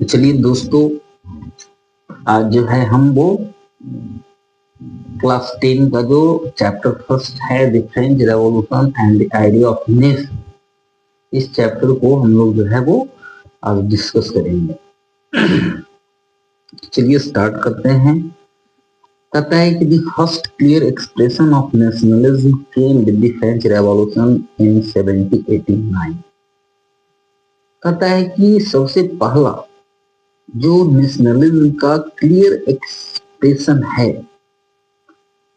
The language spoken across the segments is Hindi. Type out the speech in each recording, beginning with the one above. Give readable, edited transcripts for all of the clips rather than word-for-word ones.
चलिए दोस्तों, आज जो है हम वो क्लास 10 का जो चैप्टर फर्स्ट है, the French revolution and the idea of nation, इस चैप्टर को हम लोग जो है वो आज डिस्कस करेंगे। चलिए स्टार्ट करते हैं। कहता है कि the first clear expression of nationalism came with the French revolution in 1789। कहता है कि सबसे पहला जो नेशनलिज्म का क्लियर एक्सप्रेशन है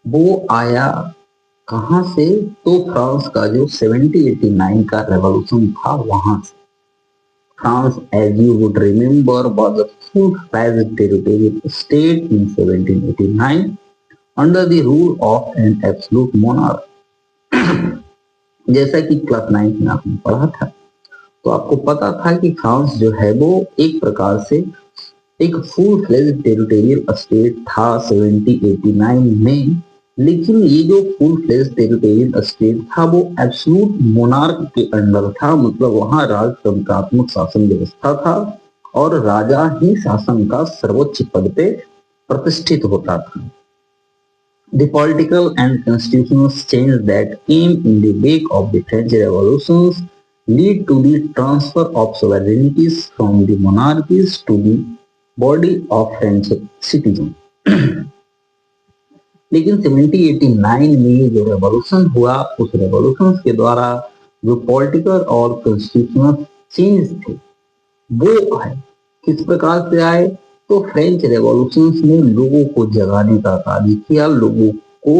वो आया कहां से? तो फ्रांस का जो 1789 का रेवोल्यूशन था वहां से। France, as you would remember, was a full-fledged territorial state in 1789 under the rule of an absolute monarch. जैसा कि क्लास 9 में आपने पढ़ा था, तो आपको पता था कि फ्रांस जो है वो एक प्रकार से एक फुल फ्लेज टेरिटोरियल स्टेट था 1789 में, लेकिन ये जो फुल फ्लेज टेरिटोरियल स्टेट था वो एब्सोल्यूट मोनार्क के अंडर था। मतलब वहां राजतंत्रात्मक शासन व्यवस्था था और राजा ही शासन का सर्वोच्च पद पे प्रतिष्ठित होता था। The political and constitutional change that came in the wake of the French revolutions lead to the transfer of sovereignties from the monarchies to the body of French citizens. लेकिन 1789 में जो रेवोल्यूशन हुआ, उस रेवोल्यूशन के द्वारा जो पॉलिटिकल और कॉन्स्टिट्यूशनल चेंज थे वो आए। किस प्रकार से आए? तो फ्रेंच रेवोल्यूशन ने लोगों को जगाने का कार्य किया, लोगों को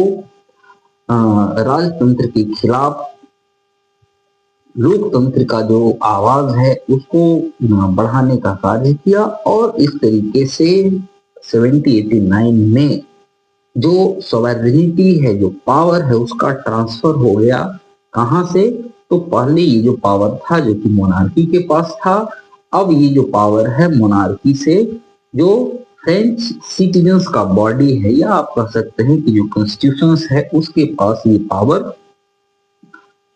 राजतंत्र के खिलाफ लोकतंत्र का जो आवाज है उसको बढ़ाने का कार्य किया। और इस तरीके से 1789 में जो सॉवरेनिटी है, जो पावर है, उसका ट्रांसफर हो गया। कहां से? तो पहले ये जो पावर था जो कि मोनार्की के पास था, अब ये जो पावर है मोनार्की से जो फ्रेंच सिटीजन्स का बॉडी है, या आप कह सकते हैं कि जो कॉन्स्टिट्यूशन है उसके पास ये पावर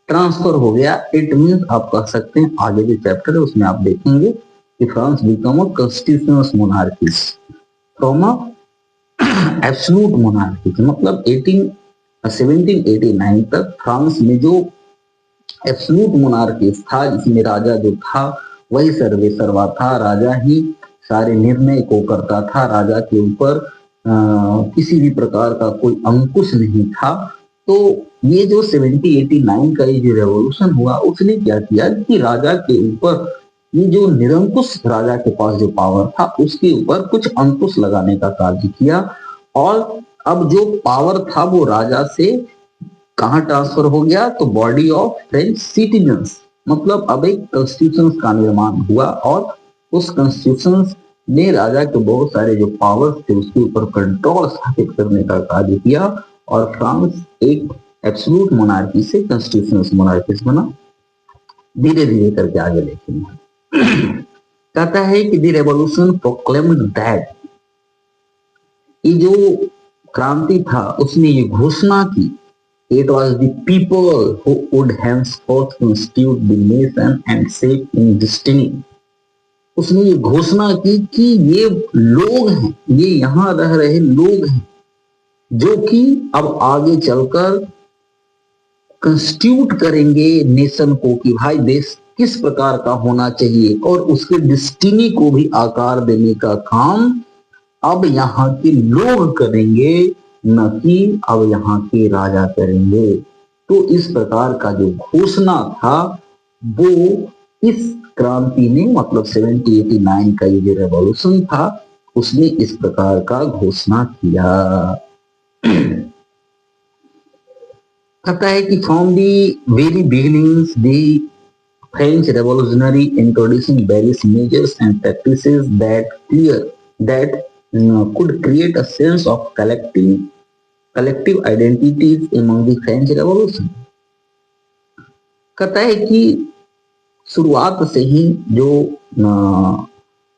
ट्रांसफर हो गया। इट मींस आप कह सकते हैं, आगे जो चैप्टर है उसमें आप देखेंगे कि France become a constitutional monarchy from a absolute monarchy. मतलब 1789 तक फ्रांस में जो एब्सोल्यूट मोनार्की था, जिसमें राजा जो था वही सर्वे सर्वा था, राजा ही सारे निर्णय को करता था, राजा के ऊपर किसी भी प्रकार का कोई अंकुश नहीं था। तो ये जो 1789 का ये जो रेवोल्यूशन हुआ, उसने क्या किया कि राजा के ऊपर ये जो निरंकुश राजा के पास जो पावर था उसके ऊपर कुछ अंकुश लगाने का कार्य किया। और अब जो पावर था वो राजा से कहां ट्रांसफर हो गया? तो बॉडी ऑफ फ्रेंच सिटीजन्स। मतलब अब एक कॉन्स्टिट्यूशन का निर्माण हुआ और उस कॉन्स्टिट्यूशन ने राजा के बहुत सारे जो पावर्स थे उसके ऊपर कंट्रोल स्थापित करने का कार्य किया और फ्रांस एक एब्सोल्यूट मोनार्की से कॉन्स्टिट्यूशनल मोनार्की बना। धीरे धीरे करके आगे देखेंगे। कहता है कि द रेवोल्यूशन प्रोक्लेम्ड दैट, ये जो क्रांति था उसने ये घोषणा की, it was the people who would henceforth constitute the nation and shape in destiny। उसने ये घोषणा की कि ये लोग हैं, ये यहां रह रहे लोग हैं जो कि अब आगे चलकर कंस्टिट्यूट करेंगे नेशन को, कि भाई देश किस प्रकार का होना चाहिए, और उसके डेस्टिनी को भी आकार देने का काम अब यहाँ के लोग करेंगे, न कि अब यहाँ के राजा करेंगे। तो इस प्रकार का जो घोषणा था वो इस क्रांति ने, मतलब 1789 का ये जो रेवोल्यूशन था उसने इस प्रकार का घोषणा किया। कहता है कि from the very beginnings the French revolutionary introducing various measures and practices that could create a sense of collective identities among the French Revolution। कहता है कि शुरुआत से ही जो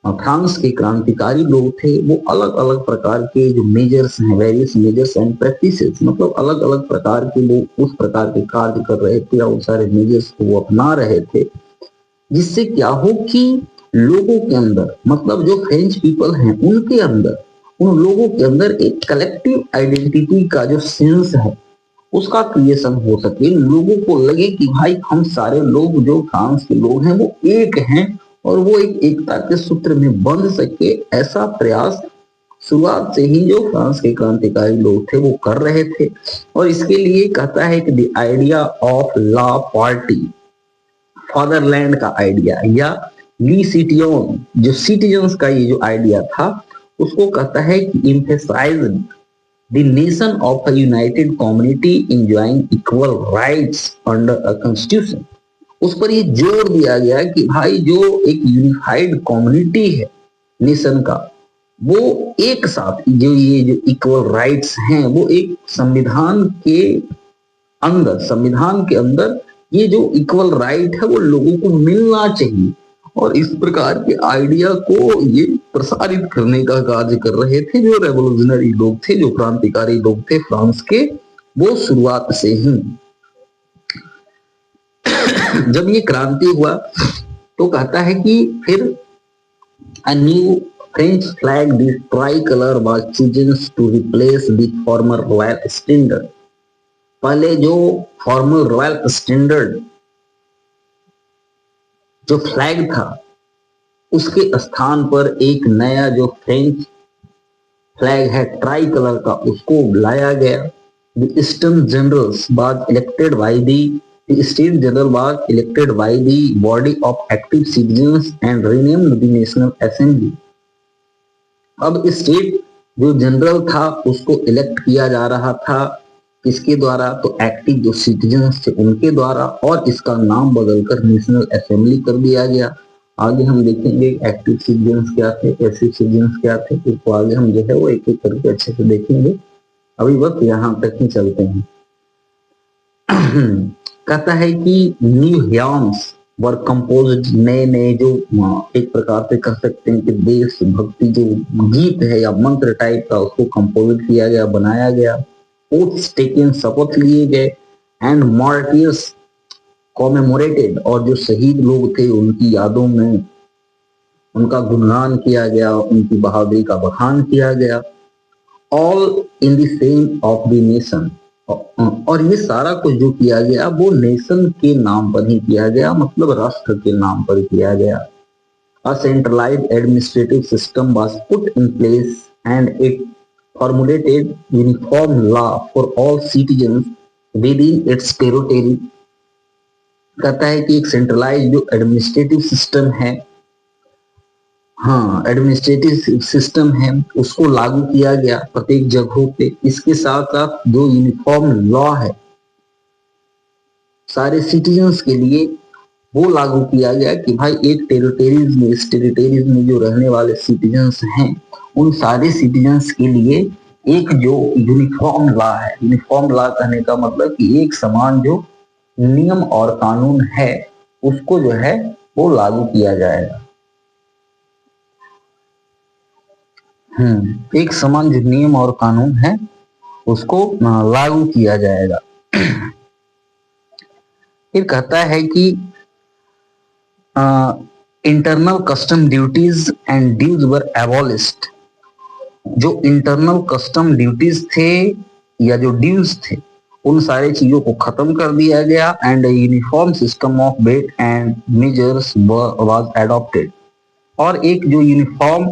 फ्रांस के क्रांतिकारी लोग थे वो अलग अलग प्रकार के जो मेजर्स हैं, वेरियस मेजर्स एंड प्रैक्टिसेस, मतलब अलग अलग प्रकार के लोग उस प्रकार के कार्य कर रहे थे और सारे मेजर्स को वो अपना रहे थे, जिससे क्या हो कि लोगों के अंदर, मतलब जो फ्रेंच पीपल हैं उनके अंदर, उन लोगों के अंदर एक कलेक्टिव आइडेंटिटी का जो सेंस है उसका क्रिएशन हो सके, लोगों को लगे कि भाई हम सारे लोग जो फ्रांस के लोग हैं वो एक हैं और वो एक एकता के सूत्र में बंध सके, ऐसा प्रयास शुरुआत से ही जो फ्रांस के क्रांतिकारी लोग थे वो कर रहे थे। और इसके लिए कहता है कि द आइडिया ऑफ ला पार्टी, फादरलैंड का आइडिया, या ली सिटियन, जो सिटीजन्स का ये जो आइडिया था उसको कहता है कि emphasise the nation of a United community enjoying equal rights under a constitution. उस पर ये जोर दिया गया कि भाई जो एक यूनिफाइड कम्युनिटी है नेशन का, वो एक साथ जो ये जो इक्वल राइट्स हैं वो एक संविधान के अंदर ये जो इक्वल राइट है वो लोगों को मिलना चाहिए। और इस प्रकार के आइडिया को ये प्रसारित करने का कार्य कर रहे थे जो रेवोल्यूशनरी लोग थे, जो क्रांतिकारी लोग थे फ्रांस के, वो शुरुआत से ही। जब ये क्रांति हुआ तो कहता है कि फिर a new French flag, the tricolor, was chosen to replace the former royal standard। पहले जो फॉर्मल रॉयल स्टैंडर्ड जो फ्लैग था उसके स्थान पर एक नया जो फ्रेंच फ्लैग है ट्राई कलर का उसको लाया गया। The States Generals was elected by the States General was elected by the body of active citizens and renamed the National Assembly। अब स्टेट जो जनरल था उसको इलेक्ट किया जा रहा था, किसके द्वारा, तो एक्टिव जो सिटीजन्स थे उनके द्वारा, और इसका नाम बदलकर नेशनल असेंबली कर दिया गया। आगे हम देखेंगे एक्टिव सिटीजन्स क्या थे, पैसिव सिटीजन्स क्या थे, इसको आगे हम जो है वो एक एक करके अच्छे से देखेंगे। अभी बस यहाँ तक ही चलते हैं। कहता है कि न्यू ह्याम्स वर कंपोज्ड, नए नए जो एक प्रकार से कह सकते हैं कि देशभक्ति जो गीत है या मंत्र टाइप का उसको कंपोज किया गया, बनाया गया। ओथ्स टेकन, शपथ लिए गए, एंड मार्टियर्स कॉमेमोरेटेड, और जो शहीद लोग थे उनकी यादों में उनका गुणगान किया गया, उनकी बहादुरी का बखान किया गया। All in the same of the nation, और ये सारा कुछ जो किया गया वो नेशन के नाम पर ही किया गया, मतलब राष्ट्र के नाम पर किया गया। A centralized administrative system was put in place and it formulated uniform law for all citizens within its territory। कहता है कि एक सेंट्रलाइज जो एडमिनिस्ट्रेटिव सिस्टम है, हाँ एडमिनिस्ट्रेटिव सिस्टम है, उसको लागू किया गया प्रत्येक जगहों पे। इसके साथ साथ जो यूनिफॉर्म लॉ है सारे सिटीजन्स के लिए वो लागू किया गया कि भाई एक टेरिटरीज में, इस टेरिटरीज में जो रहने वाले सिटीजन्स हैं उन सारे सिटीजन्स के लिए एक जो यूनिफॉर्म लॉ है, यूनिफॉर्म लॉ कहने का मतलब कि एक समान जो नियम और कानून है उसको जो है वो लागू किया जाएगा। एक समान जो नियम और कानून है उसको लागू किया जाएगा। फिर कहता है कि internal custom duties and dues were abolished. जो इंटरनल कस्टम ड्यूटीज थे या जो ड्यूज थे उन सारे चीजों को खत्म कर दिया गया, and uniform system of weight and measures was adopted. और एक जो यूनिफॉर्म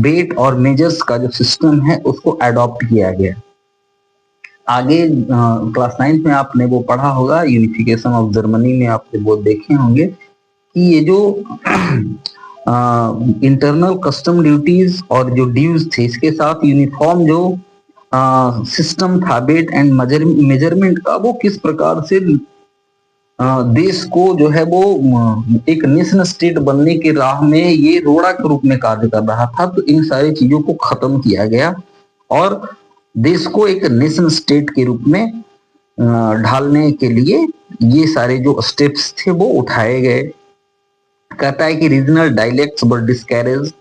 वेट और मेजर्स का जो सिस्टम है उसको एडॉप्ट किया गया। आगे क्लास 9 में आपने वो पढ़ा होगा, यूनिफिकेशन ऑफ जर्मनी में आपने वो देखे होंगे कि ये जो इंटरनल कस्टम ड्यूटीज और जो ड्यूज थे इसके साथ यूनिफॉर्म जो सिस्टम था वेट एंड मेजरमेंट का, वो किस प्रकार से देश को जो है वो एक नेशन स्टेट बनने के राह में ये रोड़ा के रूप में कार्य कर रहा था। तो इन सारी चीजों को खत्म किया गया और देश को एक नेशन स्टेट के रूप में ढालने के लिए ये सारे जो स्टेप्स थे वो उठाए गए। कहता है कि regional dialects were discouraged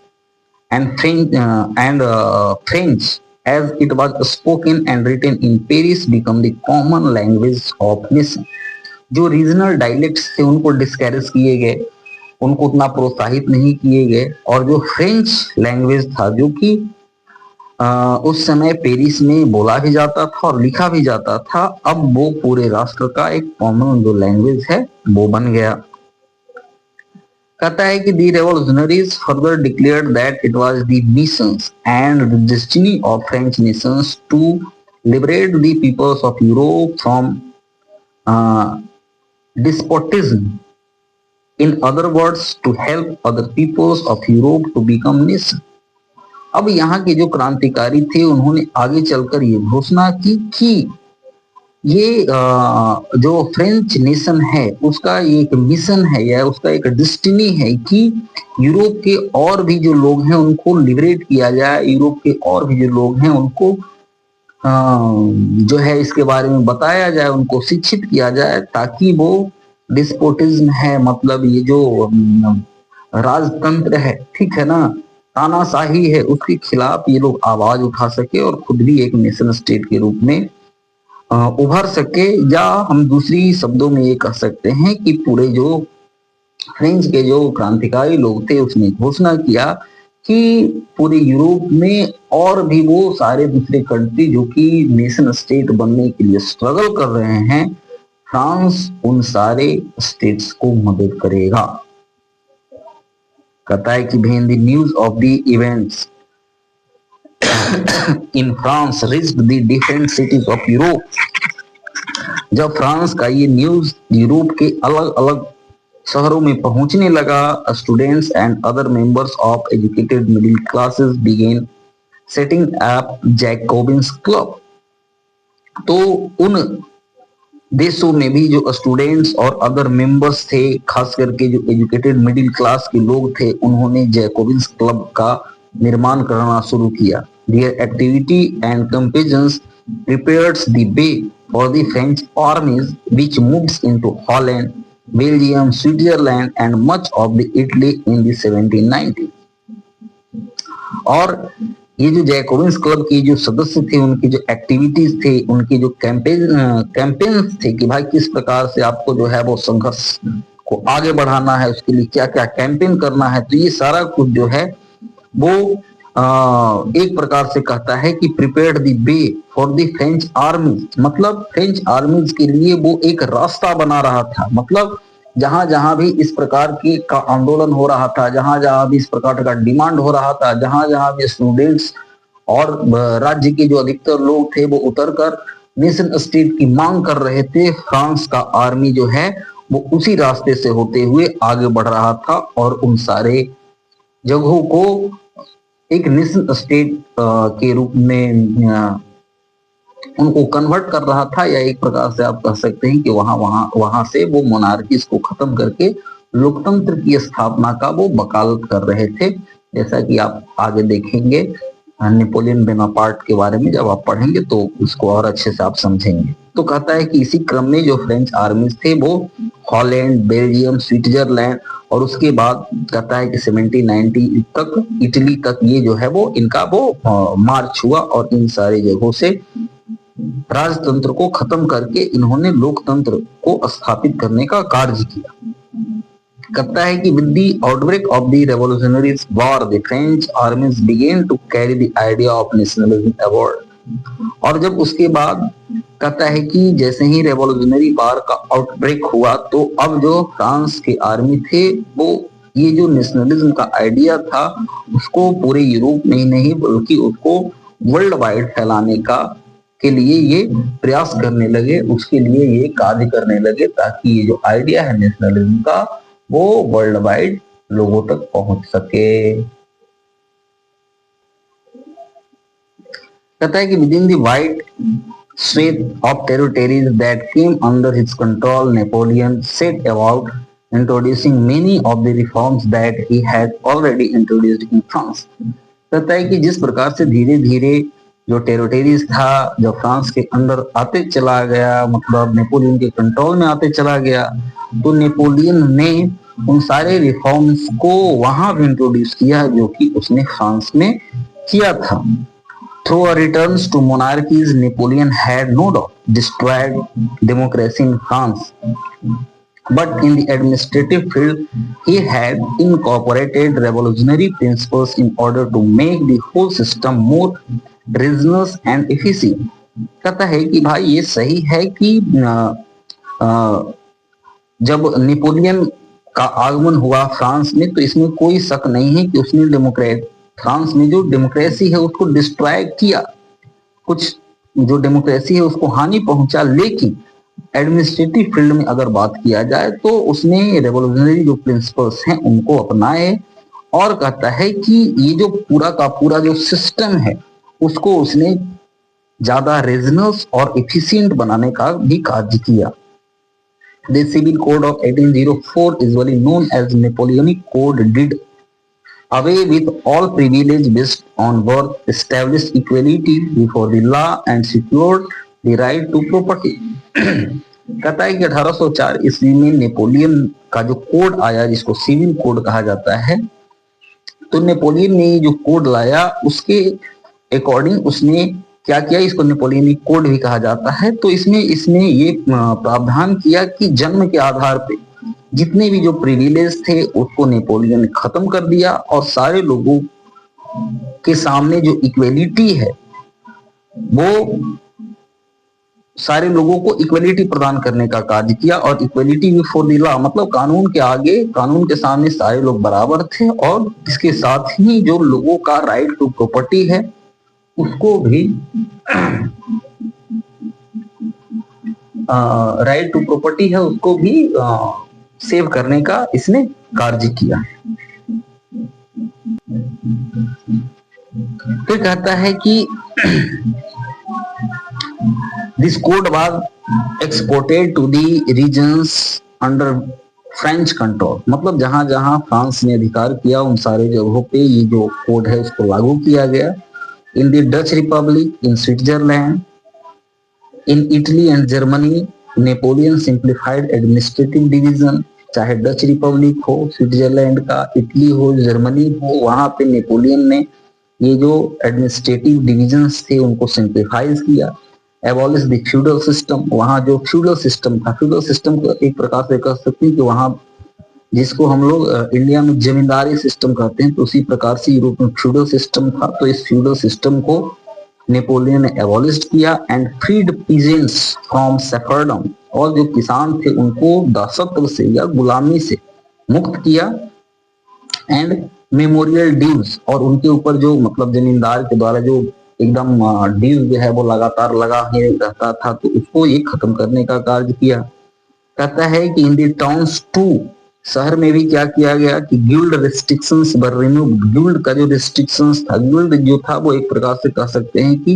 French as it was spoken and written in Paris become the common language of nation. जो रीजनल डायलेक्ट्स थे उनको डिस्करेज किए गए, उनको उतना प्रोत्साहित नहीं किए गए, और जो फ्रेंच लैंग्वेज था जो कि उस समय पेरिस में बोला भी जाता था और लिखा भी जाता था, अब वो पूरे राष्ट्र का एक कॉमन जो लैंग्वेज है वो बन गया। कहता है कि the revolutionaries further declared that it was the missions and the destiny of French nations to liberate the peoples of Europe from despotism, in other words to help other peoples of Europe to become nation. अब यहाँ के जो क्रांतिकारी थे उन्होंने आगे चलकर ये घोषणा की कि ये जो फ्रेंच नेशन है उसका एक मिशन है या उसका एक डेस्टिनी है कि यूरोप के और भी जो लोग हैं उनको लिबरेट किया जाए, यूरोप के और भी जो लोग हैं उनको जो है इसके बारे में बताया जाए, उनको शिक्षित किया जाए, ताकि वो डिस्पोटिज्म है, मतलब ये जो राजतंत्र है, ठीक है ना, तानाशाही है, उसके खिलाफ ये लोग आवाज उठा सके और खुद भी एक नेशन स्टेट के रूप में उभर सके। या हम दूसरी शब्दों में ये कह सकते हैं कि पूरे जो फ्रेंच के जो क्रांतिकारी लोग थे उसने घोषणा किया कि पूरे यूरोप में और भी वो सारे दूसरे कंट्री जो कि नेशन स्टेट बनने के लिए स्ट्रगल कर रहे हैं, फ्रांस उन सारे स्टेट्स को मदद करेगा। कहता है कि when the news of the events in France reached the different cities of Europe, जब फ्रांस का ये न्यूज यूरोप के अलग अलग शहरों में पहुंचने लगा, students and other members of educated middle classes began setting up Jacobins club. तो उन देशों में भी जो स्टूडेंट्स और अदर मेंबर्स थे, खास करके जो एजुकेटेड मिडिल क्लास के लोग थे, उन्होंने जैकोबिन्स क्लब का निर्माण करना शुरू किया। Their activity and campaigns prepared the way for the French armies which moved into Holland, Belgium, Switzerland and much of the Italy in the 1790s। और ये जो जैकोबिन्स क्लब के जो सदस्य थे, उनकी जो एक्टिविटीज थे, उनकी जो कैंपेन्स थे कि भाई किस प्रकार से आपको जो है वो संघर्ष को आगे बढ़ाना है, उसके लिए क्या क्या कैंपेन करना है, तो ये सारा कुछ जो है वो एक प्रकार से कहता है कि prepared the way for the French armies, मतलब फ्रेंच आर्मीज के लिए वो एक रास्ता बना रहा था। मतलब जहां जहां भी इस प्रकार की का आंदोलन हो रहा था, जहां जहां भी इस प्रकार का डिमांड हो रहा था, जहां जहां भी स्टूडेंट्स और राज्य के जो अधिकतर लोग थे वो उतरकर नेशन स्टेट की मांग कर रहे थे, फ्रांस का आर्मी जो है वो उसी रास्ते से होते हुए आगे बढ़ रहा था और उन सारे जगहों को एक नेशन स्टेट के रूप में उनको कन्वर्ट कर रहा था, या एक प्रकार से आप कह सकते हैं कि वहां से वो मोनार्कीज को खत्म करके लोकतंत्र की स्थापना का वो वकालत कर रहे थे। जैसा कि आप आगे देखेंगे नेपोलियन बोनापार्ट के बारे में जब आप पढ़ेंगे तो उसको और अच्छे से आप समझेंगे। तो कहता है कि इसी क्रम में जो फ्रेंच आर्मीज थे वो हॉलैंड, बेल्जियम, स्विट्जरलैंड और उसके बाद कहता है कि 1790 तक इटली तक ये जो है वो इनका वो मार्च हुआ और इन सारे जगहों से राजतंत्र को खत्म करके इन्होंने लोकतंत्र को स्थापित करने का कार्य किया। कहता है कि with the outbreak of the revolutionary war the French armies began to carry the idea of nationalism abroad। और जब उसके बाद कहता है कि जैसे ही रेवोल्यूशनरी वार का आउटब्रेक हुआ तो अब जो फ्रांस के आर्मी थे वो ये जो नेशनलिज्म का आइडिया था उसको पूरे यूरोप में ही नहीं बल्कि उसको वर्ल्ड वाइड फैलाने का के लिए ये प्रयास करने लगे, उसके लिए ये कार्य करने लगे ताकि ये जो आइडिया है नेशनलिज्म का वो वर्ल्ड वाइड लोगों तक पहुंच सके। कहता है कि within the wide sweep of territories that came under his control, Napoleon set about introducing many of the reforms that he had already introduced in France। कहता है कि जिस प्रकार से धीरे धीरे जो टेरिटरीज था जो फ्रांस के अंदर आते चला गया, मतलब नेपोलियन के कंट्रोल में आते चला गया, तो नेपोलियन ने उन सारे रिफॉर्म्स को वहां भी इंट्रोड्यूस किया जो कि उसने फ्रांस में किया था। Through a return to monarchies, Napoleon had no doubt destroyed democracy in France. But in the administrative field, he had incorporated revolutionary principles in order to make the whole system more rigorous and efficient. कहता है कि भाई ये सही है कि जब नेपोलियन का आगमन हुआ फ्रांस में तो इसमें कोई शक नहीं है कि उसने फ्रांस में जो डेमोक्रेसी है उसको डिस्ट्रॉय किया, कुछ जो डेमोक्रेसी है उसको हानि पहुंचा। लेकिन एडमिनिस्ट्रेटिव फील्ड में अगर बात किया जाए तो उसने रेवोल्यूशनरी जो प्रिंसिपल्स हैं उनको अपनाए, और कहता है कि ये जो पूरा का पूरा जो सिस्टम है उसको उसने ज्यादा रेजनस और एफिशिएंट बनाने का भी कार्य किया। The Civil Code of 1804, usually known as Napoleonic Code, did away with all privilege based on birth, established equality before the law and secured the right to property. कहता है कि 1804 ईस्वी में नेपोलियन का जो कोड आया जिसको सिविल कोड कहा जाता है, तो नेपोलियन ने जो कोड लाया उसके अकॉर्डिंग उसने क्या किया, इसको नेपोलियनिक कोड भी कहा जाता है। तो इसमें इसने ये प्रावधान किया कि जन्म के आधार पे जितने भी जो प्रिविलेज थे उसको नेपोलियन ने खत्म कर दिया और सारे लोगों के सामने जो इक्वेलिटी है वो सारे लोगों को इक्वेलिटी प्रदान करने का कार्य किया। और इक्वेलिटी बिफोर द लॉ मतलब कानून के आगे, कानून के सामने सारे लोग बराबर थे। और इसके साथ ही जो लोगों का राइट टू प्रॉपर्टी है उसको भी राइट टू प्रॉपर्टी है उसको भी सेव करने का इसने कार्य किया। फिर कहता है कि this code was exported to the regions under French control, मतलब जहां जहां फ्रांस ने अधिकार किया उन सारे जगहों पे ये जो कोड है उसको लागू किया गया। In the Dutch Republic, in Switzerland, in Italy and Germany, Napoleon simplified administrative division। चाहे डच रिपब्लिक हो, स्विट्जरलैंड का, इटली हो, जर्मनी हो, वहां पे नेपोलियन ने ये जो एडमिनिस्ट्रेटिव डिविजन्स थे उनको सिंप्लीफाइज किया। एबॉलिश द फ्यूडल सिस्टम, वहां जो फ्यूडल सिस्टम था, फ्यूडल सिस्टम को एक प्रकार से कह सकते हैं कि वहां जिसको हम लोग इंडिया में जमींदारी सिस्टम कहते हैं, तो उसी प्रकार से यूरोप में फ्यूडल सिस्टम था। तो इस फ्यूडल सिस्टम को नेपोलियन ने एबॉलिश किया एंड फ्रीड पीजेंट्स फ्रॉम सेफर्डम, और जो किसान थे उनको दासत्व से या गुलामी से मुक्त किया। एंड मेमोरियल ड्यूज, और उनके ऊपर जो मतलब जमींदार के द्वारा जो एकदम ड्यूज जो है वो लगातार लगा ही रहता था, तो उसको ये खत्म करने का कार्य किया। कहता है कि इन द टाउन्स टू, शहर में भी क्या किया गया कि गिल्ड रिस्ट्रिक्शंस वर रिमूव्ड। गिल्ड का जो रिस्ट्रिक्शंस था, गिल्ड जो था वो एक प्रकार से कह सकते हैं कि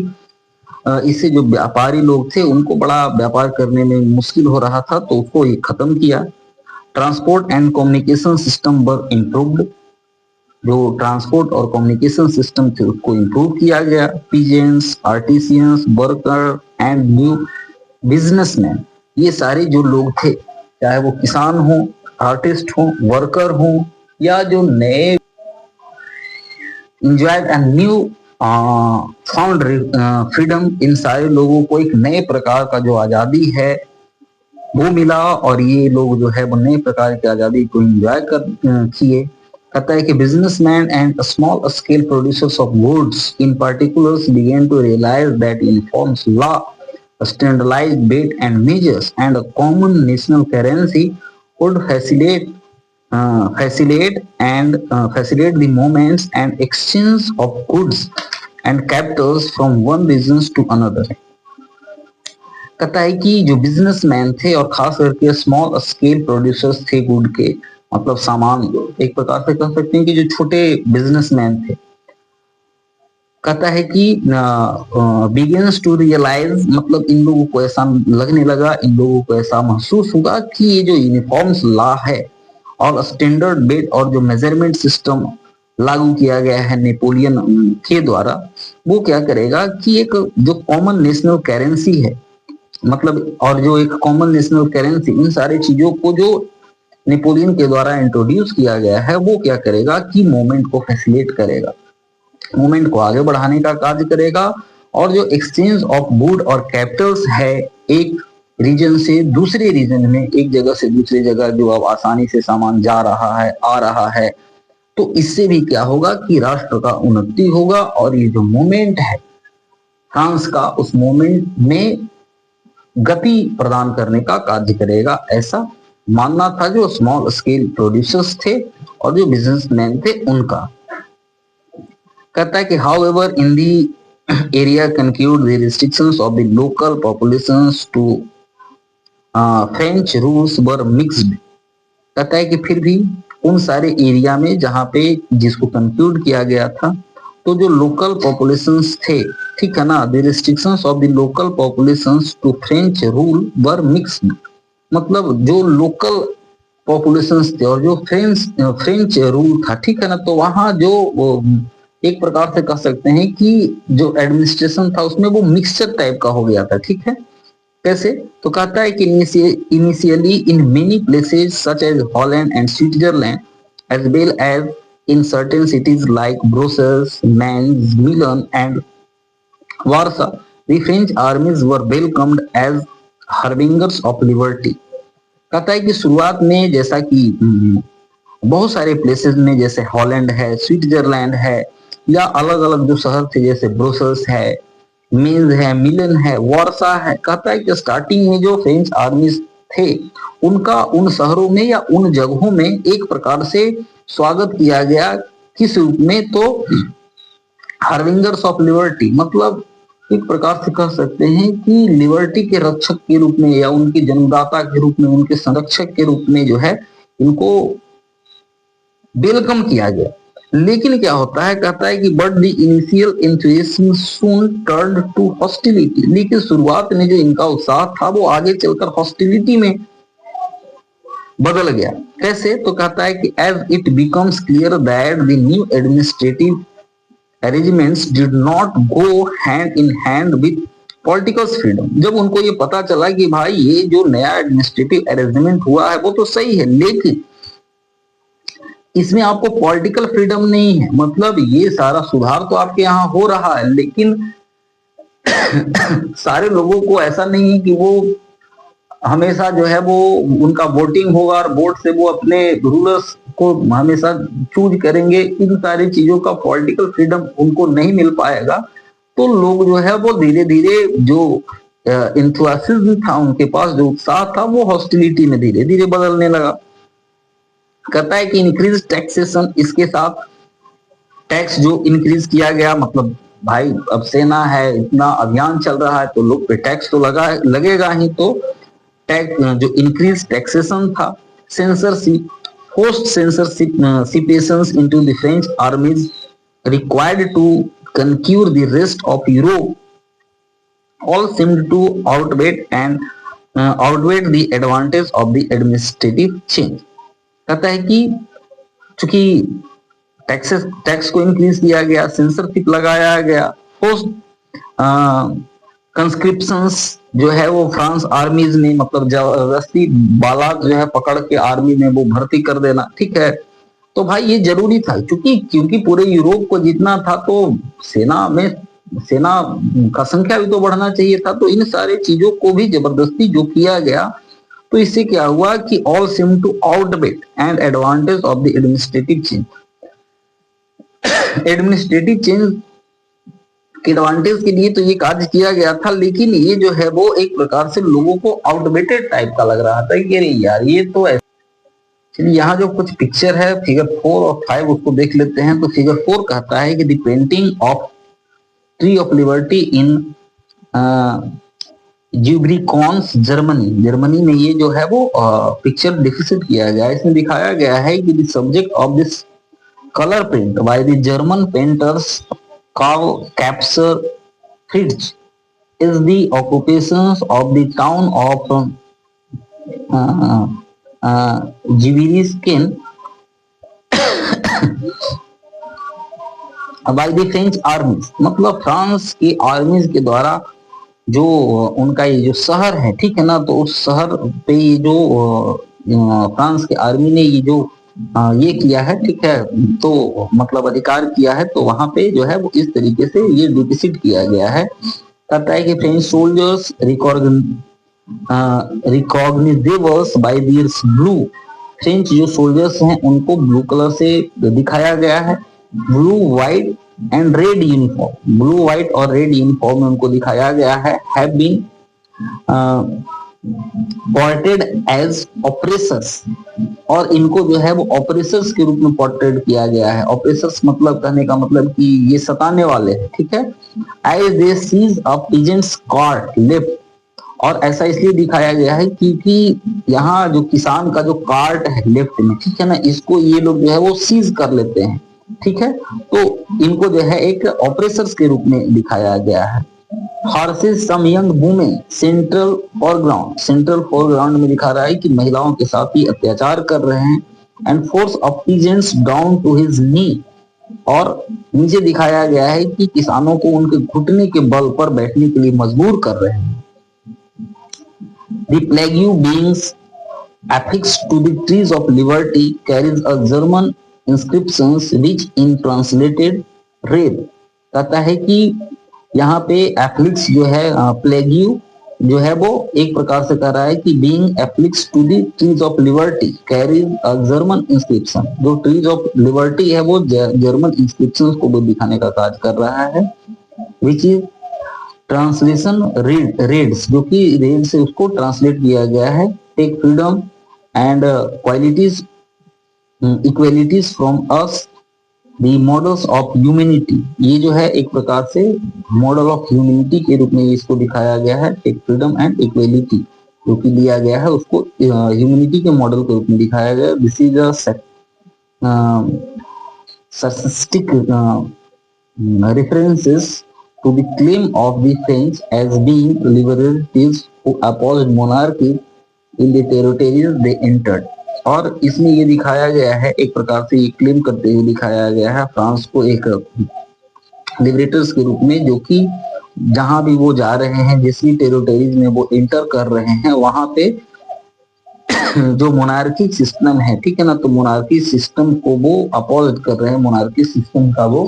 इससे जो व्यापारी लोग थे उनको बड़ा व्यापार करने में मुश्किल हो रहा था, तो उसको ये खत्म किया। Transport and communication system were improved, जो ट्रांसपोर्ट और कम्युनिकेशन सिस्टम थे उसको इम्प्रूव किया गया। Peasants, artisans, worker and new businessman, ये सारे जो लोग थे, चाहे वो किसान हो, आर्टिस्ट हो, वर्कर हो, या जो नए enjoyed and new found freedom, इन सारे लोगों को एक नए प्रकार का जो आजादी है वो मिला, और ये लोग जो है वो नए प्रकार की आजादी को एंजॉय कर किए। कहता है कि businessmen and small scale producers of goods in particular began to realise that uniform law, standardised weight and measures and a common national currency would facilitate the movements and exchange of goods and capitals from one region to another। कहता है कि जो बिजनेसमैन थे और खास करके स्मॉल स्केल प्रोड्यूसर्स थे गुड के, मतलब सामान, एक प्रकार से कह सकते हैं कि जो छोटे बिजनेसमैन थे, कहता है कि बिगिंस टू रियलाइज, मतलब इन लोगों को ऐसा लगने लगा, इन लोगों को ऐसा महसूस हुआ कि ये जो यूनिफॉर्म्स लॉ है और स्टैंडर्ड वेट और जो मेजरमेंट सिस्टम लागू किया गया है नेपोलियन के द्वारा, वो क्या करेगा कि एक जो कॉमन नेशनल करेंसी है, मतलब और जो एक कॉमन नेशनल करेंसी, इन सारी चीजों को जो नेपोलियन के द्वारा इंट्रोड्यूस किया गया है, वो क्या करेगा कि मूवमेंट को फैसिलिटेट करेगा, मूवमेंट को आगे बढ़ाने का कार्य करेगा। और जो एक्सचेंज ऑफ गुड और कैपिटल्स है एक रीजन से दूसरे रीजन में, एक जगह से दूसरी जगह जो अब आसानी से सामान जा रहा है आ रहा है, तो इससे भी क्या होगा कि राष्ट्र का उन्नति होगा। और ये जो मूवमेंट है फ्रांस का, उस मूवमेंट में गति प्रदान करने का कार्य करेगा, ऐसा मानना था जो स्मॉल स्केल प्रोड्यूसर्स थे और जो बिजनेसमैन थे उनका। कहता है कि however in the area conquered the restrictions of the local populations to French rules were mixed. कहता है कि फिर भी उन सारे एरिया में जहां पे जिसको कंक्लूड किया गया था, तो जो लोकल पॉपुलेशंस थे, ठीक है ना, the restrictions of the local populations to French rule were mixed, मतलब जो लोकल पॉपुलेशंस थे और जो फ्रेंच रूल था, ठीक है ना, तो वहां जो एक प्रकार से कह सकते हैं कि जो एडमिनिस्ट्रेशन था उसमें वो मिक्सचर टाइप का हो गया था, ठीक है। कैसे? तो कहता है कि initially in many places such as Holland and Switzerland as well as in certain cities like Brussels, Mainz, Milan and Warsaw, the French armies were welcomed as harbingers of liberty। कहता है कि शुरुआत में जैसा कि बहुत सारे प्लेसेस में जैसे हॉलैंड है, स्विट्जरलैंड है, या अलग अलग जो शहर थे जैसे ब्रुसेल्स है, मेन्स है, मिलन है, वार्सा है, कहता है कि स्टार्टिंग में जो फ्रेंच आर्मीज थे उनका उन शहरों में या उन जगहों में एक प्रकार से स्वागत किया गया, किस रूप में, तो हार्विंगर्स ऑफ लिबर्टी, मतलब एक प्रकार से कह सकते हैं कि लिबर्टी के रक्षक के रूप में या उनके जन्मदाता के रूप में, उनके संरक्षक के रूप में जो है इनको वेलकम किया गया। लेकिन क्या होता है, कहता है कि but the initial enthusiasm soon turned to hostility, लेकिन शुरुआत में जो इनका उत्साह था वो आगे चलकर हॉस्टिलिटी में बदल गया। कैसे? तो कहता है कि as it becomes clear that the new administrative arrangements did not go hand in hand with political freedom, जब उनको ये पता चला कि भाई ये जो नया एडमिनिस्ट्रेटिव अरेंजमेंट हुआ है वो तो सही है, लेकिन इसमें आपको पॉलिटिकल फ्रीडम नहीं है, मतलब ये सारा सुधार तो आपके यहाँ हो रहा है, लेकिन सारे लोगों को ऐसा नहीं है कि वो हमेशा जो है वो उनका वोटिंग होगा और वोट से वो अपने रूलर्स को हमेशा चूज करेंगे, इन सारी चीजों का पॉलिटिकल फ्रीडम उनको नहीं मिल पाएगा। तो लोग जो है वो धीरे धीरे जो इंथुसियाज्म था उनके पास, जो उत्साह था, वो हॉस्टिलिटी में धीरे धीरे बदलने लगा। कहता है कि इंक्रीज टैक्सेशन, इसके साथ टैक्स जो इंक्रीज किया गया, मतलब भाई अब सेना है, इतना अभियान चल रहा है तो लोग पे टैक्स तो लगेगा ही, तो टैक्स जो इंक्रीज टैक्सेशन था, censorship, post conscriptions into the French armies required to conquer the rest of Europe, all seemed to outweigh the advantage of the administrative change। कहता है कि चूंकि टैक्स को इंक्रीज किया गया, सेंसरशिप लगाया गया, पोस्ट कंस्क्रिप्शंस जो है वो फ्रांस आर्मीज ने, मतलब जबरदस्ती बालात जो है पकड़ के आर्मी में वो भर्ती कर देना, ठीक है, तो भाई ये जरूरी था, क्योंकि पूरे यूरोप को जीतना था तो सेना का संख्या भी तो बढ़ना चाहिए था। तो इन सारे चीजों को भी जबरदस्ती जो किया गया, तो इससे क्या हुआ कि all seem to outweigh and advantage of the administrative change. Administrative change के एडवांटेज के लिए तो ये कार्य किया गया था, लेकिन ये जो है वो एक प्रकार से लोगों को आउटवेटेड टाइप का लग रहा था कि अरे यार ये तो ऐसा। चलिए यहाँ जो कुछ पिक्चर है फिगर 4 और 5 उसको देख लेते हैं। तो फिगर 4 कहता है कि the painting of tree of liberty in Zweibrücken Germany में ये जो है वो पिक्चर डिपिक्ट किया गया है। इसमें दिखाया गया है कि the subject of this colour print by the German painters Karl Kaspar Fritz is the occupations of the town of Zweibrücken by the French armies, मतलब फ्रांस की आर्मीज के द्वारा जो उनका ये जो शहर है, ठीक है ना, तो उस शहर पे जो फ्रांस के आर्मी ने ये जो ये किया है, ठीक है, तो मतलब अधिकार किया है, तो वहां पे जो है वो इस तरीके से ये डिपिक्ट किया गया है। कहता है कि French soldiers recognisables by their blue, French जो सोल्जर्स हैं उनको ब्लू कलर से दिखाया गया है। Blue white and red uniform, blue white और रेड यूनिफॉर्म में उनको दिखाया गया है। Have been portrayed as oppressors, और इनको जो है वो ऑपरेसर्स के रूप में पोर्ट्रेट किया गया है। ऑपरेसर्स मतलब कहने का मतलब कि ये सताने वाले हैं, ठीक है। As they seize a peasant's cart left, और ऐसा इसलिए दिखाया गया है क्योंकि यहाँ जो किसान का जो कार्ट है लेफ्ट में, ठीक है ना, इसको ये लोग जो है वो सीज कर लेते हैं, ठीक है। तो इनको जो है एक ऑपरेसर्स के रूप में दिखाया गया है। Horses some young women central foreground, central foreground में दिखा रहा है कि महिलाओं के साथ ही अत्याचार कर रहे हैं। And force of peasants down to his knee, और नीचे दिखाया गया है कि किसानों को उनके घुटने के बल पर बैठने के लिए मजबूर कर रहे हैं। The plague beings affixed to the trees of liberty carries a German inscriptions which in translated read, कहता है कि यहाँ पे एफ्लिक्स जो है प्लेग्यू जो है वो एक प्रकार से कह रहा है कि being affixed to the trees of liberty carries a German inscription, जो ट्रीज ऑफ लिबर्टी है वो जर्मन इंस्क्रिप्शंस को भी दिखाने का कार्य कर रहा है। विच इज ट्रांसलेशन रेड्स, जो कि रेड से उसको ट्रांसलेट किया गया है। Take freedom and qualities equalities from us the models of humanity, ये जो है एक प्रकार से मॉडल ऑफ ह्यूमैनिटी के रूप में इसको दिखाया गया है। टेक फ्रीडम एंड इक्वेलिटी जो कि दिया गया है उसको ह्यूमैनिटी के मॉडल के रूप में दिखाया गया। This is a sarcastic references to the claim of the French as being liberals who opposed monarchy in the territories they entered, और इसमें ये दिखाया गया है एक प्रकार से ये क्लेम करते हुए दिखाया गया है फ्रांस को एक लिबरेटर्स के रूप में, जो कि जहां भी वो जा रहे हैं, जिस भी टेरिटरीज में वो इंटर कर रहे हैं, वहां पे जो मोनार्की सिस्टम है, ठीक है ना, तो मोनार्की सिस्टम को वो अपोज कर रहे हैं, मोनार्की सिस्टम का वो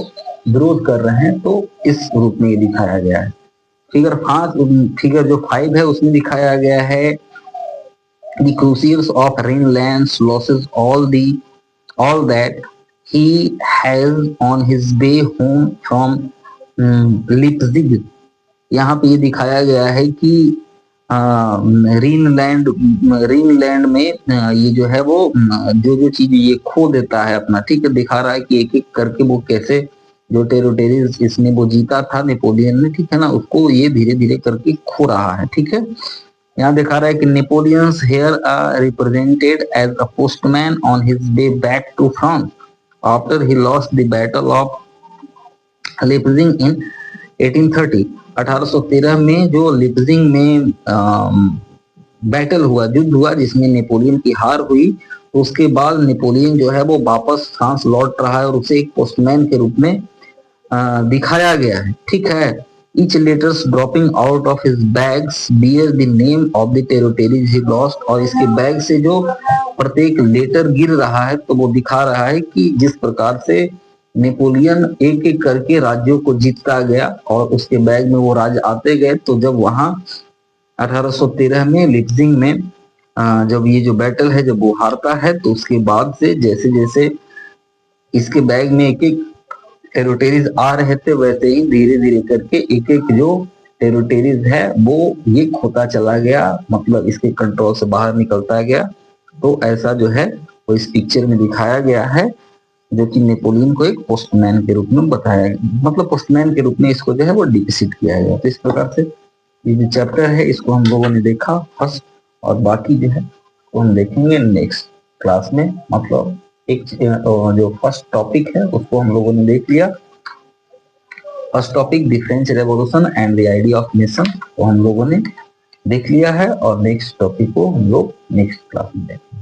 विरोध कर रहे हैं। तो इस रूप में ये दिखाया गया है। फिगर जो 5 है उसमें दिखाया गया है the crusaders of Rhineland loses all that he has on his way home from Leipzig। यहाँ पे ये दिखाया गया है कि रीनलैंड में ये जो है वो जो चीज ये खो देता है अपना, ठीक है, दिखा रहा है कि एक एक करके वो कैसे जो टेरिटरीज इसने वो जीता था नेपोलियन ने, ठीक है ना, उसको ये धीरे धीरे करके खो रहा है, ठीक है। यहाँ दिखा रहा है कि Napoleon's here are represented as a postman on his way back to France after he lost the battle of Leipzig in 1830। 1813 में जो लिप्जिंग में बैटल हुआ, युद्ध हुआ, जिसमें नेपोलियन की हार हुई, तो उसके बाद नेपोलियन जो है वो वापस फ्रांस लौट रहा है और उसे एक पोस्टमैन के रूप में दिखाया गया है, ठीक है। Each letters dropping out of his bags bear the name of the territories he lost, और इसके बैग से जो प्रत्येक लेटर गिर रहा है तो वो दिखा रहा है कि जिस प्रकार से नेपोलियन एक एक करके राज्यों को जीतता गया और उसके बैग में वो राज्य आते गए। तो जब वहां 1813 में लिप्जिंग में जब ये जो बैटल है जब वो हारता है, तो उसके बाद से जैसे जैसे इसके बैग में एक एक टेरिटरीज आ रहे थे, वैसे ही धीरे धीरे करके एक एक जो टेरिटरीज है वो ये खोता चला गया, मतलब इसके कंट्रोल से बाहर निकलता गया। तो ऐसा जो है वो इस पिक्चर में दिखाया गया है, जो कि नेपोलियन को एक पोस्टमैन के रूप में बताया गया, मतलब पोस्टमैन के रूप में इसको जो है वो डिपिक्ट किया गया। तो इस प्रकार से ये जो चैप्टर है इसको हम लोगों ने देखा फर्स्ट, और बाकी जो है वो हम देखेंगे नेक्स्ट क्लास में। मतलब एक जो फर्स्ट टॉपिक है उसको हम लोगों ने देख लिया। First topic the French revolution and the idea of nation को हम लोगों ने देख लिया है, और नेक्स्ट टॉपिक को हम लोग नेक्स्ट क्लास में देखेंगे।